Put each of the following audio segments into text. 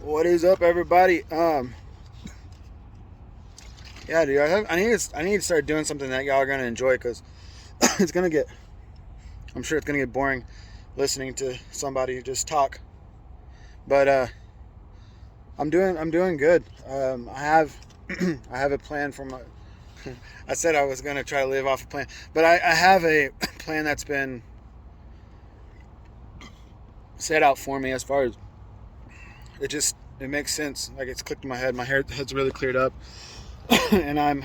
What is up, everybody? Yeah, dude, I need to start doing something that y'all are gonna enjoy because it's gonna get. I'm sure it's gonna get boring listening to somebody just talk. But I'm doing good. I have I have a plan for my. I said I was gonna try to live off a plan, but I have a plan that's been set out for me as far as it makes sense. Like it's clicked in my head. My head's really cleared up, and I'm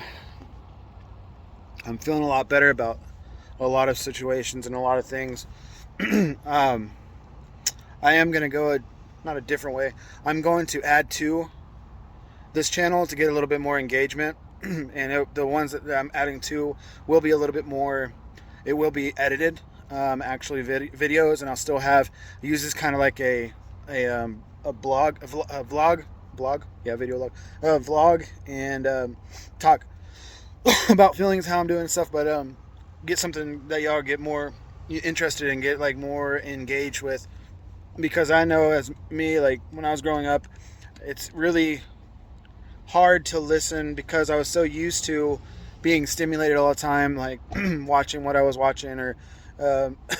feeling a lot better about a lot of situations and a lot of things. um, I am going to go not a different way. I'm going to add to this channel to get a little bit more engagement. The ones that I'm adding to will be a little bit more, it will be edited, actually videos, and I'll still use this kind of like a blog, yeah, video log, vlog, and talk about feelings, how I'm doing and stuff, but get something that y'all get more interested in, get like more engaged with, because I know as me, like when I was growing up, it's really hard to listen because I was so used to being stimulated all the time, like watching what I was watching or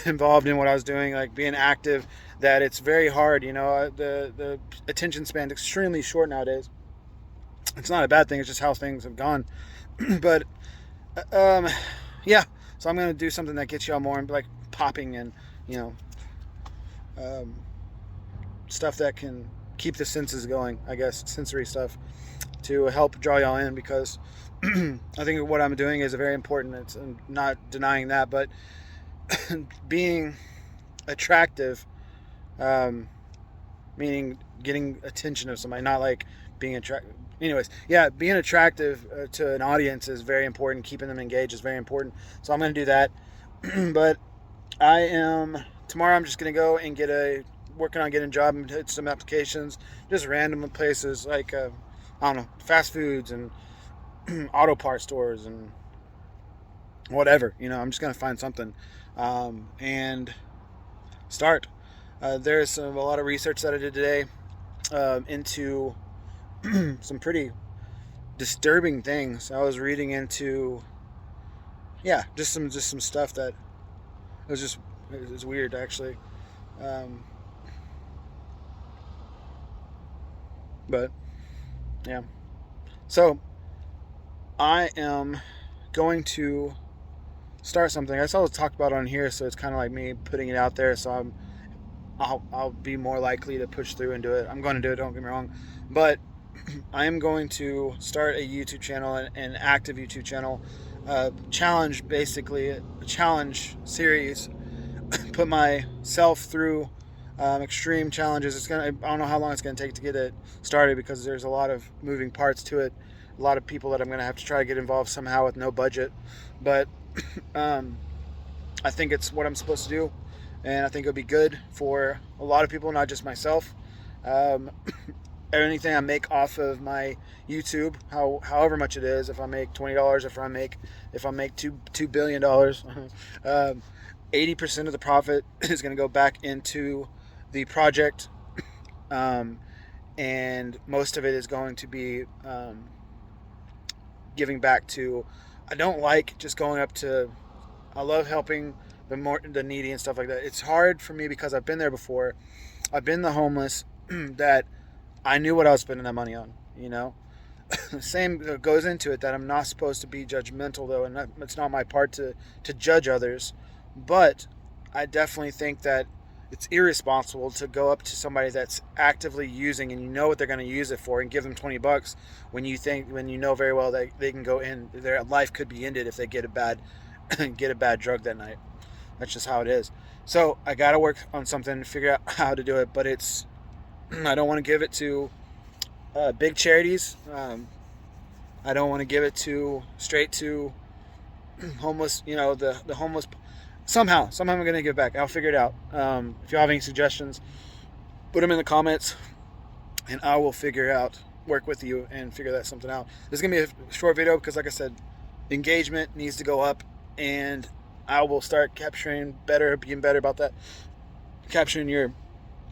involved in what I was doing, like being active, that it's very hard. The attention span is extremely short nowadays. It's not a bad thing. It's just how things have gone. But um, yeah, so I'm gonna do something that gets y'all more like popping and you know um, stuff that can keep the senses going. I guess sensory stuff to help draw y'all in because I think what I'm doing is very important. I'm not denying that, but being attractive, um, meaning getting attention of somebody, not like being attractive. Anyways, yeah, being attractive to an audience is very important. Keeping them engaged is very important. So I'm going to do that. But I am tomorrow. I'm just going to go and working on getting a job and hit some applications, just random places like I don't know, fast foods and auto part stores and whatever. I'm just gonna find something and start. There's a lot of research that I did today into some pretty disturbing things. I was reading into, yeah, just some stuff that it was weird actually. Um, but yeah, so I am going to start something. I saw it talked about on here, so it's kind of like me putting it out there. So I'll be more likely to push through and do it. I'm going to do it. Don't get me wrong, but I am going to start a YouTube channel, an active YouTube channel, challenge, basically a challenge series. Put myself through extreme challenges. I don't know how long it's gonna take to get it started because there's a lot of moving parts to it. A lot of people that I'm gonna have to try to get involved somehow with no budget, but um, I think it's what I'm supposed to do, and I think it'll be good for a lot of people, not just myself. Um, Anything I make off of my YouTube, however much it is, if I make $20, if I make $2 billion, 80% of the profit is going to go back into the project, um, and most of it is going to be giving back to. I don't like just going up to. I love helping the needy and stuff like that. It's hard for me because I've been there before. I've been the homeless that I knew what I was spending that money on. Same goes into it that I'm not supposed to be judgmental though, and it's not my part to judge others. But I definitely think that it's irresponsible to go up to somebody that's actively using and you know what they're going to use it for and give them $20 when you know very well that they can go in, their life could be ended if they get a bad get a bad drug that night. That's just how it is. So I got to work on something to figure out how to do it, but I don't want to give it to big charities. I don't want to give it straight to homeless. The homeless. Somehow I'm going to give back. I'll figure it out. If you have any suggestions, put them in the comments, and I will work with you and figure that something out. This is going to be a short video because, like I said, engagement needs to go up, and I will start being better about that, capturing your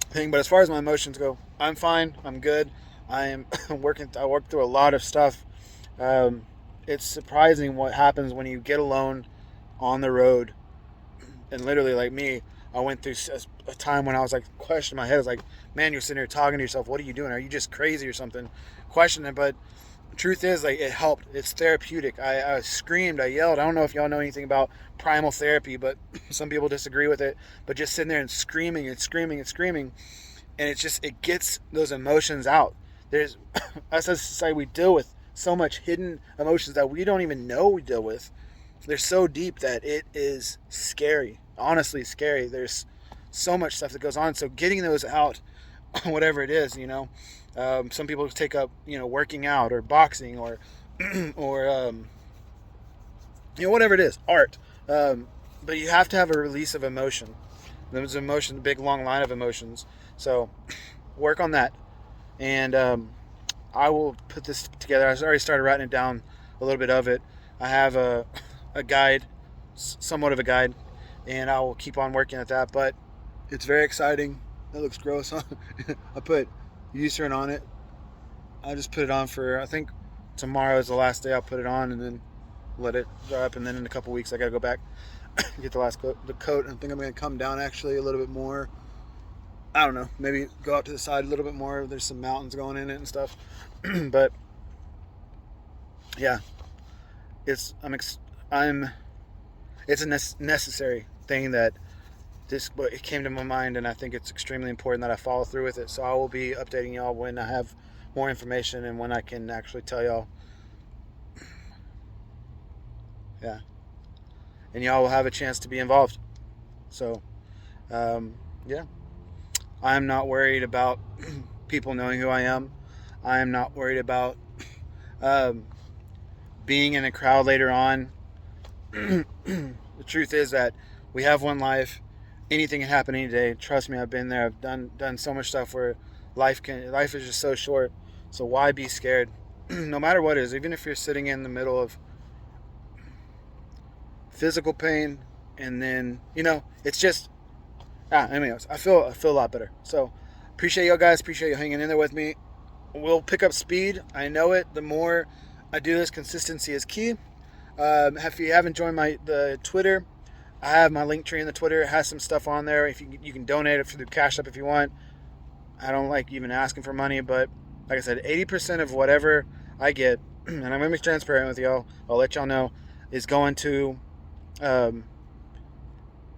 thing. But as far as my emotions go, I'm fine. I'm good. I'm working. I worked through a lot of stuff. Um, it's surprising what happens when you get alone on the road. And literally, like me, I went through a time when I was like questioning my head. I was like, man, you're sitting here talking to yourself. What are you doing? Are you just crazy or something? Questioning it. But the truth is, like, it helped. It's therapeutic. I screamed. I yelled. I don't know if y'all know anything about primal therapy, but some people disagree with it. But just sitting there and screaming and screaming and screaming, and it gets those emotions out. There's us as a society, we deal with so much hidden emotions that we don't even know we deal with. They're so deep that it is scary, honestly scary. There's so much stuff that goes on, so getting those out, whatever it is, some people take up, working out or boxing or or whatever it is, art. But you have to have a release of emotion. There's emotion, a big long line of emotions. So work on that, and I will put this together. I already started writing it down, a little bit of it. I have a guide, somewhat of a guide, and I will keep on working at that. But it's very exciting. That looks gross, huh? I put Eucerin on it. I just put it on for, I think tomorrow is the last day I'll put it on, and then let it dry up. And then in a couple weeks I gotta go back get the last coat. The coat. I think I'm gonna come down actually a little bit more. I don't know. Maybe go out to the side a little bit more. There's some mountains going in it and stuff. But yeah, it's it's a necessary thing that it came to my mind, and I think it's extremely important that I follow through with it. So I will be updating y'all when I have more information and when I can actually tell y'all. Yeah, and y'all will have a chance to be involved. So yeah, I'm not worried about people knowing who I am. I am not worried about um, being in a crowd later on. The truth is that we have one life. Anything can happen any day. Trust me, I've been there. I've done so much stuff where life is just so short. So why be scared? No matter what it is, even if you're sitting in the middle of physical pain, and then it's just anyways, I feel a lot better. So appreciate y'all guys. Appreciate you hanging in there with me. We'll pick up speed. I know it. The more I do this, consistency is key. If you haven't joined the Twitter, I have my link tree in the Twitter. It has some stuff on there. If you can donate it through Cash App if you want. I don't like even asking for money, but like I said, 80% of whatever I get, and I'm gonna be transparent with y'all. I'll let y'all know, is going to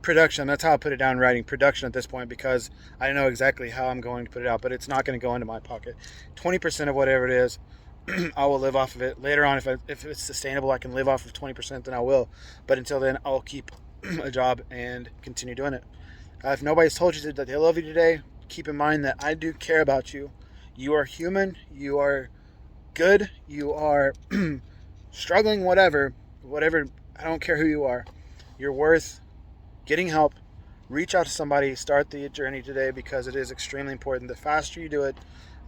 production. That's how I put it down in writing, production at this point, because I know exactly how I'm going to put it out, but it's not going to go into my pocket. 20% of whatever it is, I will live off of it later on. If it's sustainable, I can live off of 20%, then I will. But until then, I'll keep a job and continue doing it. If nobody's told you that they love you today, keep in mind that I do care about you. You are human. You are good. You are struggling, whatever. I don't care who you are. You're worth getting help. Reach out to somebody. Start the journey today, because it is extremely important. The faster you do it,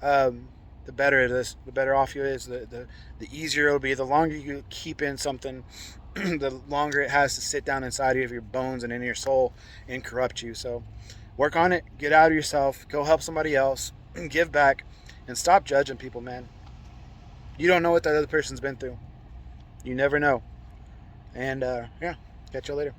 the better it is. The better off you is. The easier it'll be. The longer you keep in something, the longer it has to sit down inside of your bones and in your soul and corrupt you. So work on it. Get out of yourself. Go help somebody else. Give back. And stop judging people, man. You don't know what that other person's been through. You never know. And yeah, catch you later.